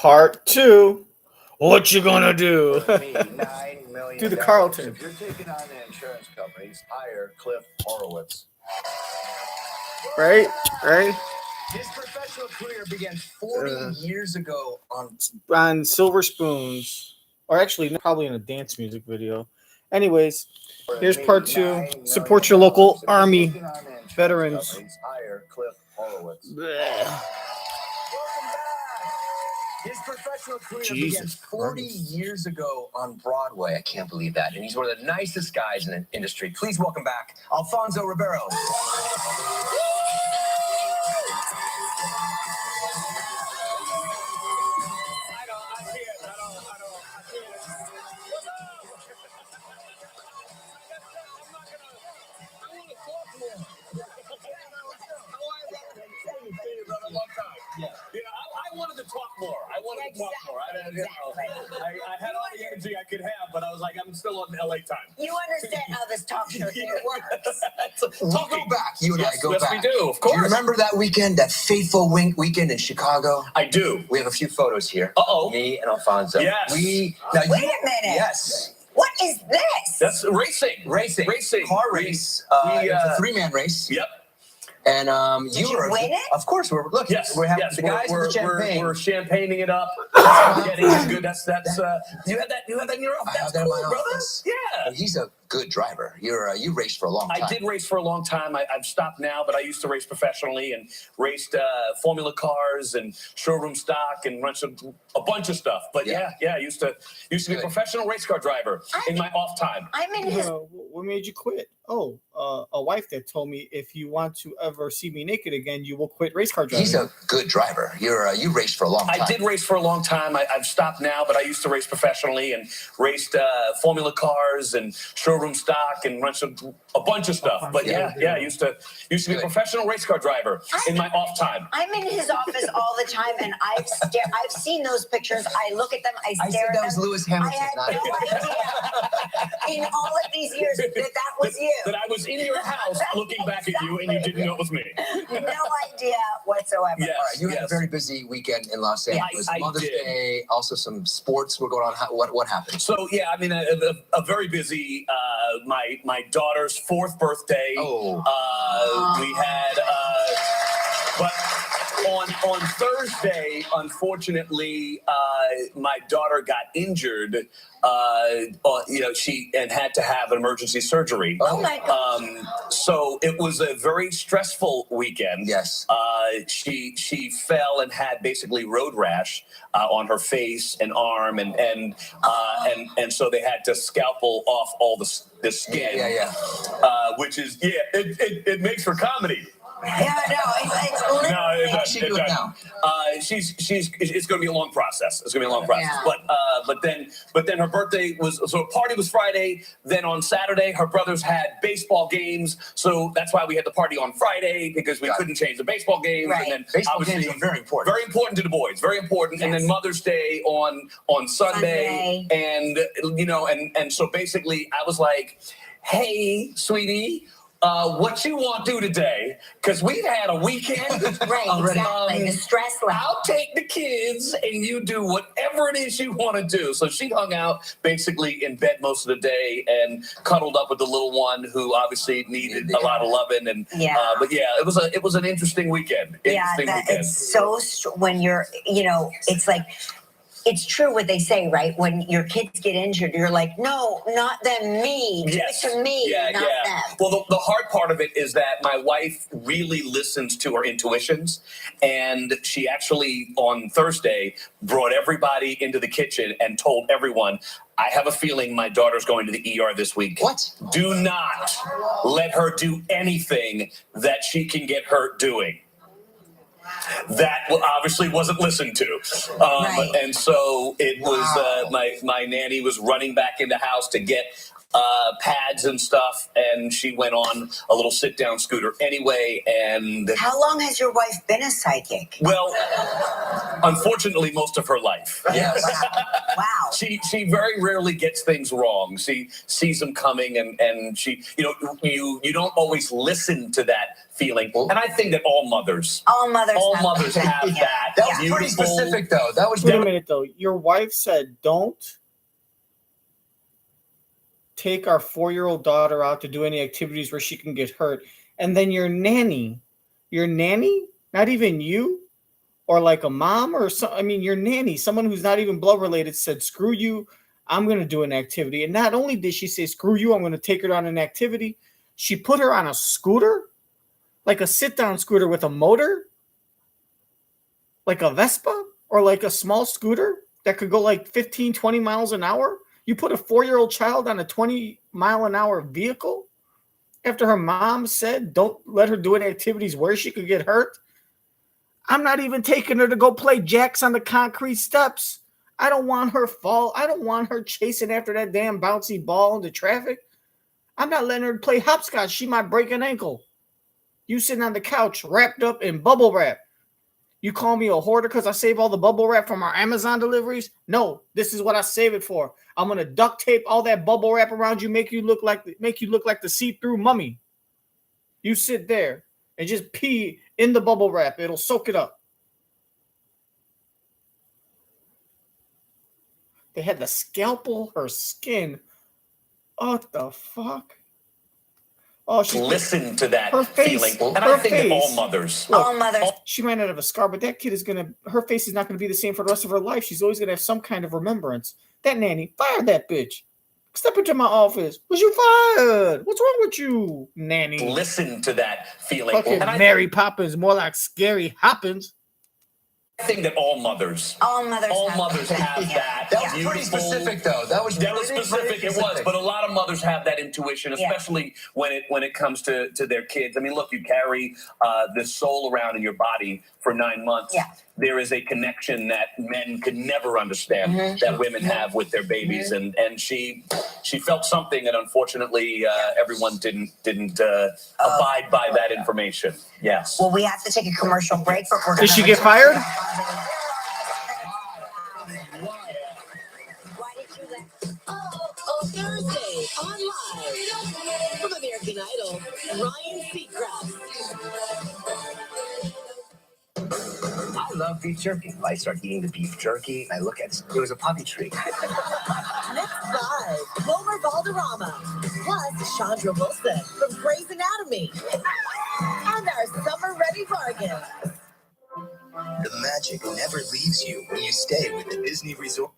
Part two. What you gonna do? Me, $9 million. Do the Carlton. If you're taking on the insurance companies, hire Cliff Horowitz. Right? His professional career began 40 years ago On Silver Spoons. Or actually, probably in a dance music video. Anyways, here's part two. Support your local army veterans. Hire Cliff Horowitz. Bleh. His professional career began Jesus 40 Christ. years ago on Broadway. I can't believe that. And he's one of the nicest guys in the industry. Please welcome back Alfonso Ribiero. I wanted to talk more. I had all the energy I could have, but I was like, I'm still on LA time. You understand how this talk show thing works. We'll go back. You and I go yes, back. we do, of course. Do you remember that weekend, that fateful weekend in Chicago? I do. We have a few photos here. Uh-oh. Me and Alfonso. Yes. Wait a minute. Yes. What is this? That's racing. Car race. We, It's a three-man race. Yep. And Did you win it? Of course, we're having the guys with the champagne. We're champagning it up. That's getting it good. That's you had that in your office. I That's have that in cool, my brother. office. Yeah. He's a good driver. You raced for a long time. I did race for a long time. I've stopped now, but I used to race professionally and raced formula cars and showroom stock and run a bunch of stuff. But yeah, I used to be a professional race car driver in my off time. I'm in his. What made you quit? Oh, a wife that told me if you want to ever see me naked again, you will quit race car driving. He's a good driver. You raced for a long time. I did race for a long time. I've stopped now, but I used to race professionally and raced formula cars and showroom stock and run a bunch of stuff. But yeah, I used to be a professional race car driver in my off time. I'm in his office all the time, and I've seen those pictures. I look at them. I stare said at that them. was Lewis Hamilton. I had no idea in all of these years that was you. That I was in your house looking back at you, and you didn't know it was me. No idea whatsoever. Yes. All right, you had a very busy weekend in Los Angeles. I Mother's did. Day, also some sports were going on. What happened? So yeah, I mean, a very busy. My daughter's 4th birthday. We had, but on Thursday, unfortunately, my daughter got injured. She had to have an emergency surgery. Oh my God. So it was a very stressful weekend. Yes. She fell and had basically road rash on her face and arm, and so they had to scalpel off all the skin. Yeah. Which is it makes for comedy. Yeah, no, it's literally. No, How's she doing now? It's going to be a long process. It's going to be a long process. Yeah. But then her birthday was, so party was Friday. Then on Saturday, her brothers had baseball games. So that's why we had the party on Friday, because we couldn't change the baseball games. Right. And then Baseball obviously games are very important. very important to the boys. Very important. Yes. And then Mother's Day on Sunday. And and so basically I was like, hey, sweetie, what you want to do today? Because we've had a weekend. Right, exactly. The stress level. I'll take the kids and you do whatever it is you want to do. So she hung out basically in bed most of the day and cuddled up with the little one, who obviously needed a lot of loving. And but yeah, it was an interesting weekend. It's so when you're, it's like. It's true what they say, right? When your kids get injured, you're like, no, not them, me. Give it to me, not them. Well, the hard part of it is that my wife really listens to her intuitions. And she actually, on Thursday, brought everybody into the kitchen and told everyone, I have a feeling my daughter's going to the ER this week. What? Do not let her do anything that she can get hurt doing. That obviously wasn't listened to. Right. And so it was, my nanny was running back in the house to get pads and stuff, and she went on a little sit-down scooter anyway. And how long has your wife been a psychic? Well, unfortunately, most of her life. Yes. Wow. She very rarely gets things wrong. She sees them coming, and she, you don't always listen to that feeling. And I think that all mothers have that. That was pretty specific, though. That was. Wait a minute, though. Your wife said, "Don't take our 4-year-old daughter out to do any activities where she can get hurt." And then your nanny, not even you, or like a mom or so. I mean, your nanny, someone who's not even blood related, said, "Screw you, I'm going to do an activity." And not only did she say, "Screw you, I'm going to take her on an activity," she put her on a scooter, like a sit-down scooter with a motor, like a Vespa or like a small scooter that could go like 15, 20 miles an hour. You put a 4-year-old child on a 20-mile-an-hour vehicle after her mom said, "Don't let her do any activities where she could get hurt." I'm not even taking her to go play jacks on the concrete steps. I don't want her fall. I don't want her chasing after that damn bouncy ball into traffic. I'm not letting her play hopscotch. She might break an ankle. You sitting on the couch wrapped up in bubble wrap. You call me a hoarder because I save all the bubble wrap from our Amazon deliveries? No, this is what I save it for. I'm gonna duct tape all that bubble wrap around you, make you look like the see-through mummy. You sit there and just pee in the bubble wrap. It'll soak it up. They had to scalpel her skin. What the fuck? Oh, listen to that her face, feeling. And her I think face. that all mothers. All mothers. She might not have a scar, but that kid her face is not going to be the same for the rest of her life. She's always going to have some kind of remembrance. That nanny, fire that bitch. Step into my office. Was you fired? What's wrong with you, nanny? Listen to that feeling. Fucking Mary Poppins, more like Scary Hoppins. I think that all mothers have that. That was pretty specific, though. That was specific. It was, but a lot of mothers have that intuition, especially when it comes to their kids. I mean, look, you carry this soul around in your body for 9 months. Yeah. There is a connection that men could never understand that women have with their babies, and she felt something, and unfortunately, everyone didn't abide by that information. Yes. Well, we have to take a commercial break. But Did she get fired? Thursday, online from American Idol, Ryan Seacrest. I love beef jerky. I start eating the beef jerky, and I look at it. It was a puppy tree. Next live, Wilmer Valderrama, plus Chandra Wilson from Grey's Anatomy, and our summer-ready bargain. The magic never leaves you when you stay with the Disney Resort.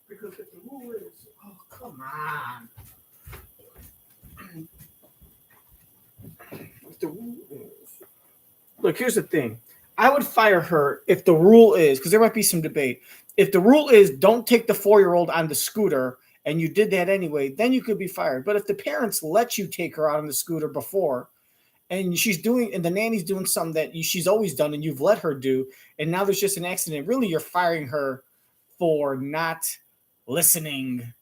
Because if the rule is, oh, come on. If the rule is, look, here's the thing. I would fire her if the rule is, because there might be some debate. If the rule is don't take the 4-year-old on the scooter and you did that anyway, then you could be fired. But if the parents let you take her out on the scooter before, and the nanny's doing something that she's always done and you've let her do, and now there's just an accident, really you're firing her for not listening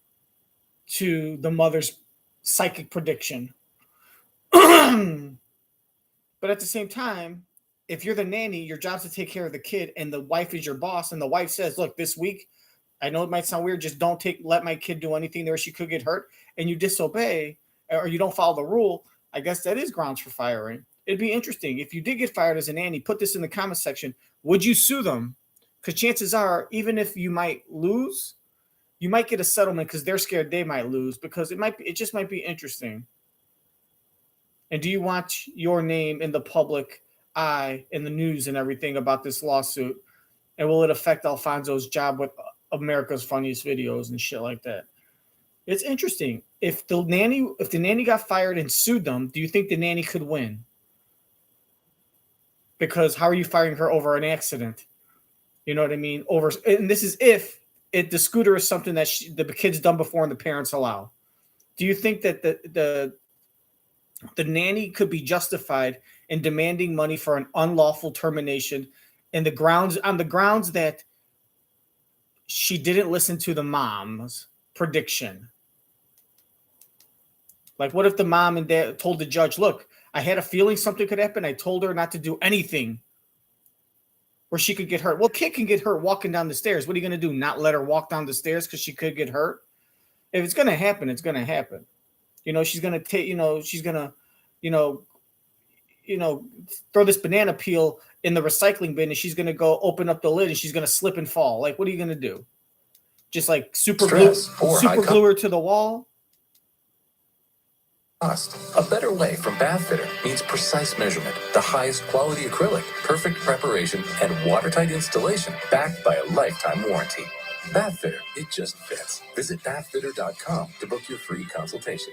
to the mother's psychic prediction. But at the same time, if you're the nanny, your job's to take care of the kid, and the wife is your boss, and the wife says, look, this week, I know it might sound weird, just don't let my kid do anything there she could get hurt, and you disobey, or you don't follow the rule, I guess that is grounds for firing. It'd be interesting. If you did get fired as a nanny, put this in the comment section. Would you sue them? Because chances are, even if you might lose, you might get a settlement because they're scared they might lose, because it just might be interesting. And do you want your name in the public eye, in the news and everything about this lawsuit? And will it affect Alfonso's job with America's Funniest Videos and shit like that? It's interesting. If the nanny got fired and sued them, do you think the nanny could win? Because how are you firing her over an accident? You know what I mean? And this is if the scooter is something that the kid's done before and the parents allow. Do you think that the nanny could be justified in demanding money for an unlawful termination on the grounds that she didn't listen to the mom's prediction? Like, what if the mom and dad told the judge, look, I had a feeling something could happen. I told her not to do anything where she could get hurt. Well, kid can get hurt walking down the stairs. What are you going to do? Not let her walk down the stairs because she could get hurt? If it's going to happen, it's going to happen. She's going to take, she's going to, throw this banana peel in the recycling bin and she's going to go open up the lid and she's going to slip and fall. Like, what are you going to do? Just like super glue her to the wall? A better way from Bathfitter means precise measurement, the highest quality acrylic, perfect preparation, and watertight installation backed by a lifetime warranty. Bathfitter, it just fits. Visit bathfitter.com to book your free consultation.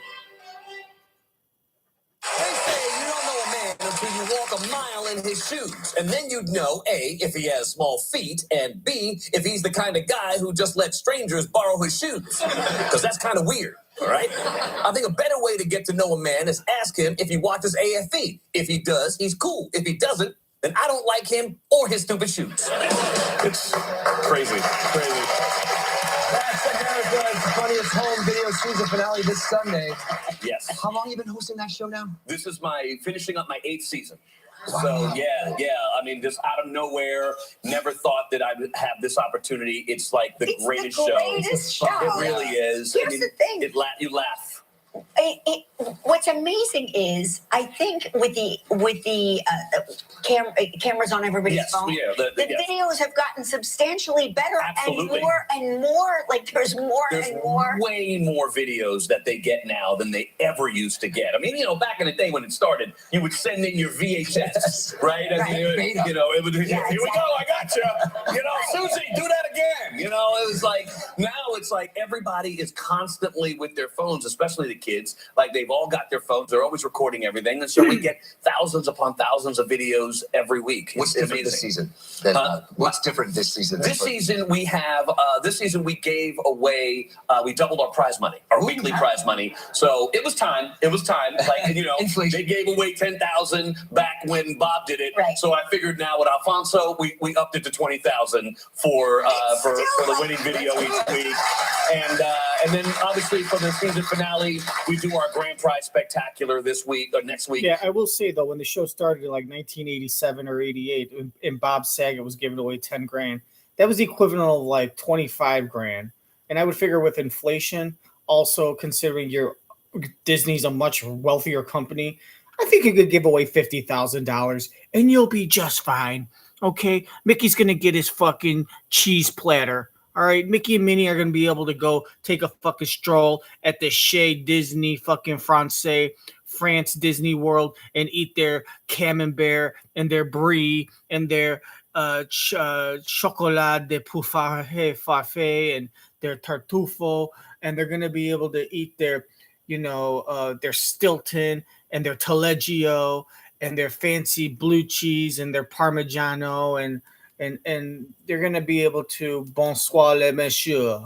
They say you don't know a man until you walk a mile in his shoes. And then you'd know, A, if he has small feet, and B, if he's the kind of guy who just lets strangers borrow his shoes. Because that's kind of weird, all right? I think a better way to get to know a man is ask him if he watches AFE. If he does, he's cool. If he doesn't, then I don't like him or his stupid shoes. It's crazy. That's America's Funniest Home Video season finale this Sunday. Yes. How long have you been hosting that show now? This is finishing up my 8th season. Wow. So yeah. I mean, just out of nowhere, never thought that I would have this opportunity. It's like the greatest show. It really is. Here's the thing. You laugh. What's amazing is I think with the cameras on everybody's phone, the videos have gotten substantially better. Absolutely. and more. Like there's more and more. Way more videos that they get now than they ever used to get. I mean, back in the day when it started, you would send in your VHS, right? And it would. Here we go. I got you. Susie, do that again. It was like now it's like everybody is constantly with their phones, especially the kids. Like they've all got their phones. They're always recording everything. And so we get thousands upon thousands of videos every week. What's different this season? What's different this season? This season we have, we gave away, we doubled our prize money, our weekly prize money. So it was time. Like, they gave away 10,000 back when Bob did it. Right. So I figured now with Alfonso, we upped it to 20,000 for the winning video each week. And then obviously for the season finale, we do our grand prize spectacular this week or next week. Yeah, I will say though, when the show started in like 1987 or 88, and Bob Saget was giving away 10 grand, that was the equivalent of like 25 grand. And I would figure with inflation, also considering Disney's a much wealthier company, I think you could give away $50,000 and you'll be just fine. Okay, Mickey's gonna get his fucking cheese platter. All right, Mickey and Minnie are going to be able to go take a fucking stroll at the Chez Disney fucking France Disney World and eat their camembert and their brie and their chocolat de parfait and their tartufo. And they're going to be able to eat their Stilton and their Taleggio and their fancy blue cheese and their Parmigiano and they're going to be able to bonsoir les messieurs.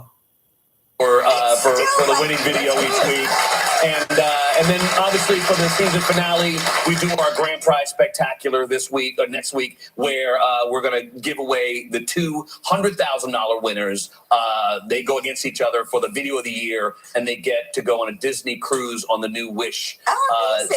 For the winning video each week. And then obviously for the season finale, we do our grand prize spectacular this week or next week where we're going to give away the two $100,000 winners. They go against each other for the video of the year and they get to go on a Disney cruise on the new Wish.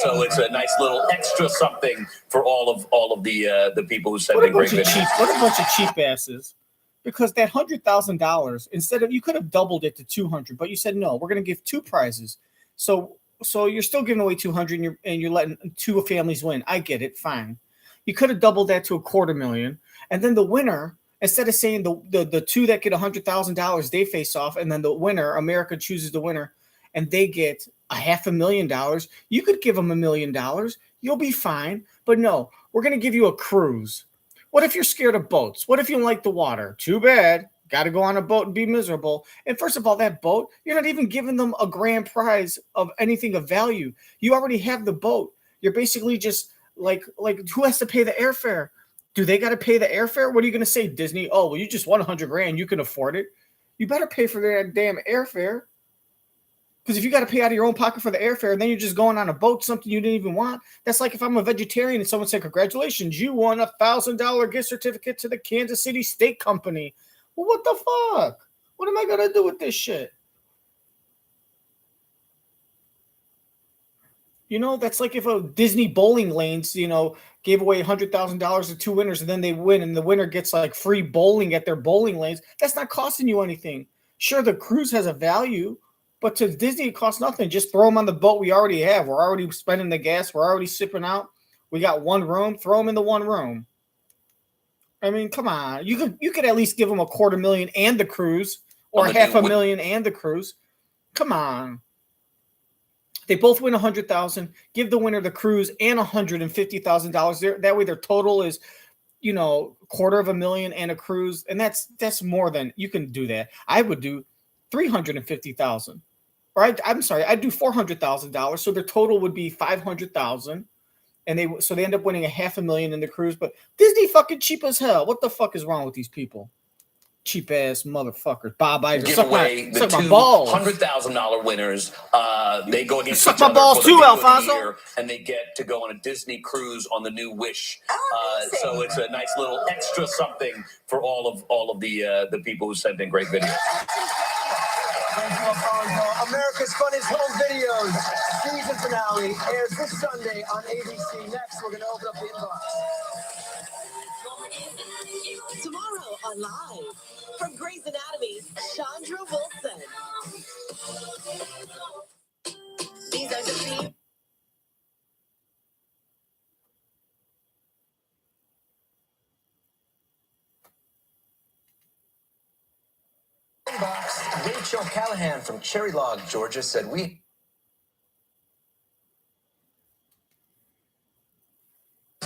So it's a nice little extra something for all of the people who send in great videos. What a bunch of cheap asses. Because that $100,000, instead of, you could have doubled it to 200, but you said no, we're going to give two prizes. So you're still giving away 200 and you're letting two families win. I get it, fine. You could have doubled that to $250,000, and then the winner, instead of saying the two that get $100,000, they face off, and then the winner, America chooses the winner, and they get $500,000. You could give them $1 million. You'll be fine. But no, we're going to give you a cruise. What if you're scared of boats? What if you don't like the water? Too bad. Got to go on a boat and be miserable. And first of all, that boat, you're not even giving them a grand prize of anything of value. You already have the boat. You're basically just like who has to pay the airfare? Do they got to pay the airfare? What are you going to say, Disney? Oh, well, you just won 100 grand. You can afford it. You better pay for that damn airfare. Because if you got to pay out of your own pocket for the airfare, and then you're just going on a boat, something you didn't even want. That's like if I'm a vegetarian and someone said, congratulations, you won a $1,000 gift certificate to the Kansas City Steak Company. Well, what the fuck? What am I going to do with this shit? You know, that's like if a Disney bowling lanes, gave away $100,000 to two winners and then they win and the winner gets like free bowling at their bowling lanes. That's not costing you anything. Sure, the cruise has a value, but to Disney, it costs nothing. Just throw them on the boat we already have. We're already spending the gas. We're already sipping out. We got one room. Throw them in the one room. I mean, come on. You could at least give them $250,000 and the cruise, or $500,000 and the cruise. Come on. They both win $100,000. Give the winner the cruise and $150,000. That way, their total is, $250,000 and a cruise, and that's more than you can do that. I would do $350,000. Or I'm sorry, I'd do $400,000. So their total would be $500,000. And they end up winning $500,000 in the cruise. But Disney fucking cheap as hell. What the fuck is wrong with these people? Cheap ass motherfuckers. Bob Iger. Give away the two $100,000 winners. They go against suck each my other balls for the too, Video of the Alfonso. Year, and they get to go on a Disney cruise on the new Wish. So it's a nice little extra something for all of the people who sent in great videos. Thank you, Alfonso. America's Funniest Home Videos season finale airs this Sunday on ABC. Next, we're going to open up the inbox. Tomorrow on Live. From Grey's Anatomy, Chandra Wilson. These are the themes. Inbox. Rachel Callahan from Cherry Log, Georgia said we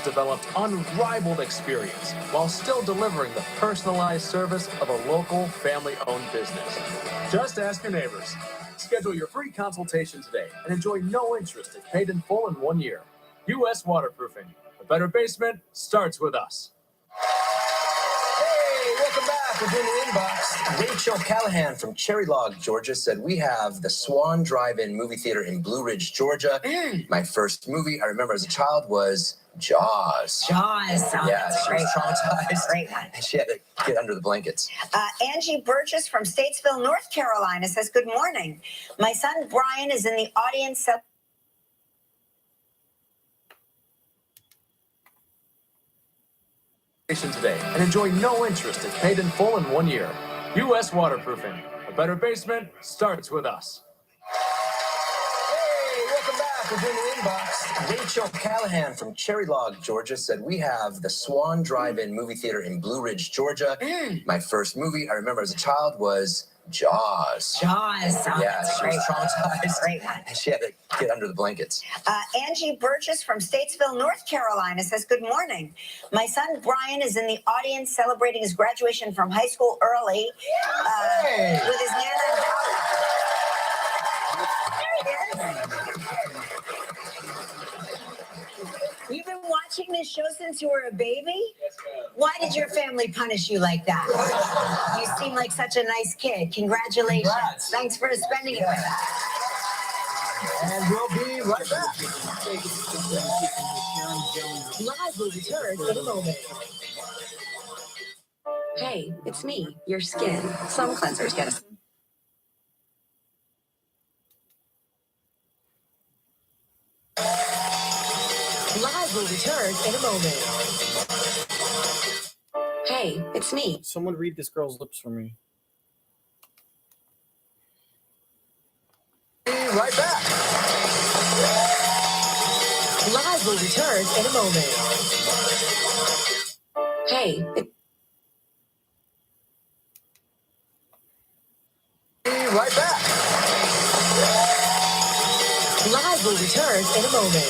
developed unrivaled experience while still delivering the personalized service of a local family-owned business. Just ask your neighbors. Schedule your free consultation today and enjoy no interest if paid in full in 1 year. U.S. Waterproofing. A better basement starts with us. Hey, welcome back. Within the inbox, Rachel Callahan from Cherry Log, Georgia said we have the Swan Drive-In movie theater in Blue Ridge, Georgia. My first movie I remember as a child was Jaws. Jaws. Yeah, she was traumatized. Great one. And she had to get under the blankets. Angie Burgess from Statesville, North Carolina says, good morning. My son Brian is in the audience. Today and enjoy no interest if paid in full in 1 year. U.S. Waterproofing. A better basement starts with us. Hey, welcome back. Within the inbox, Rachel Callahan from Cherry Log, Georgia said we have the Swan Drive-In movie theater in Blue Ridge, Georgia. My first movie I remember as a child was Jaws. Jaws. Yeah, she was traumatized. Great one. And she had to get under the blankets. Angie Burgess from Statesville, North Carolina says, good morning. My son Brian is in the audience celebrating his graduation from high school early with his nana and You've been watching this show since you were a baby? Yes, ma'am. Why did your family punish you like that? You seem like such a nice kid. Congratulations. Congrats. Thanks for spending it with us. And we'll be right back. Live will return in a moment. Hey, it's me, your skin. Some cleansers get us. Live will return in a moment. Hey, it's me. Someone read this girl's lips for me. Be right back. Live will return in a moment. Hey, Be right back. Live will return in a moment.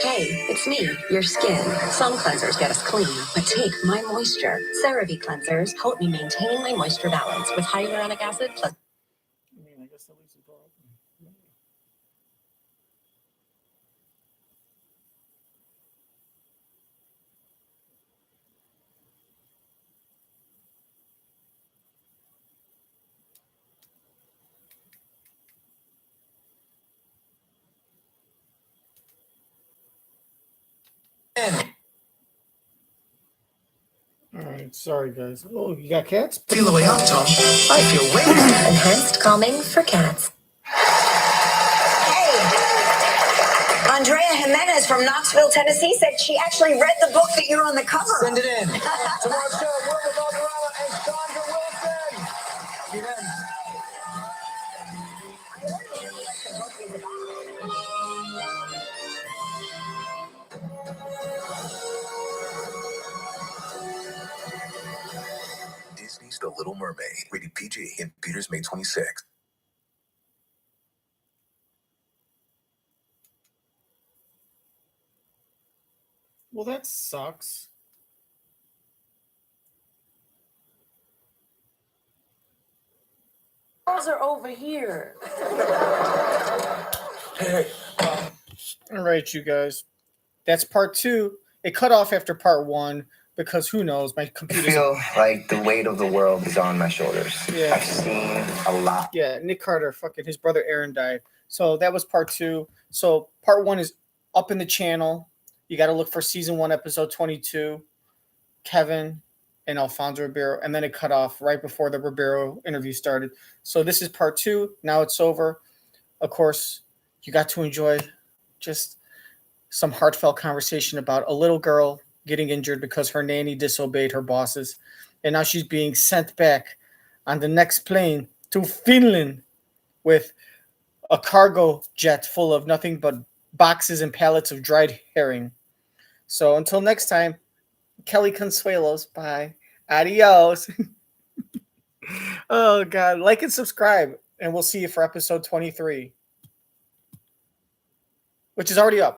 Hey, it's me, your skin. Some cleansers get us clean, but take my moisture. CeraVe cleansers help me maintain my moisture balance with hyaluronic acid plus. I mean, I guess that leaves the door open. All right, sorry guys. Oh, you got cats? Feel the way up, Tom. I feel way. Enhanced calming for cats. Hey, Andrea Jimenez from Knoxville, Tennessee said she actually read the book that you're on the cover. Send it in. Tomorrow's show, Will with Valderrama and Chandra Wilson. See you then. Disney's The Little Mermaid, rated PG in theaters May 26th. Well, that sucks. Girls are over here. All right, you guys. That's part 2. It cut off after part 1 because who knows? My I computer. feel like the weight of the world is on my shoulders. Yeah. I've seen a lot. Yeah, Nick Carter, fucking his brother Aaron died. So that was part 2. So part 1 is up in the channel. You got to look for season 1, episode 22. Kevin and Alfonso Ribiero, and then it cut off right before the Ribiero interview started. So this is part 2. Now it's over. Of course, you got to enjoy just some heartfelt conversation about a little girl getting injured because her nanny disobeyed her bosses, and now she's being sent back on the next plane to Finland with a cargo jet full of nothing but boxes and pallets of dried herring. So until next time, Kelly Consuelos. Bye. Adios. Oh, God. Like and subscribe, and we'll see you for episode 23, which is already up.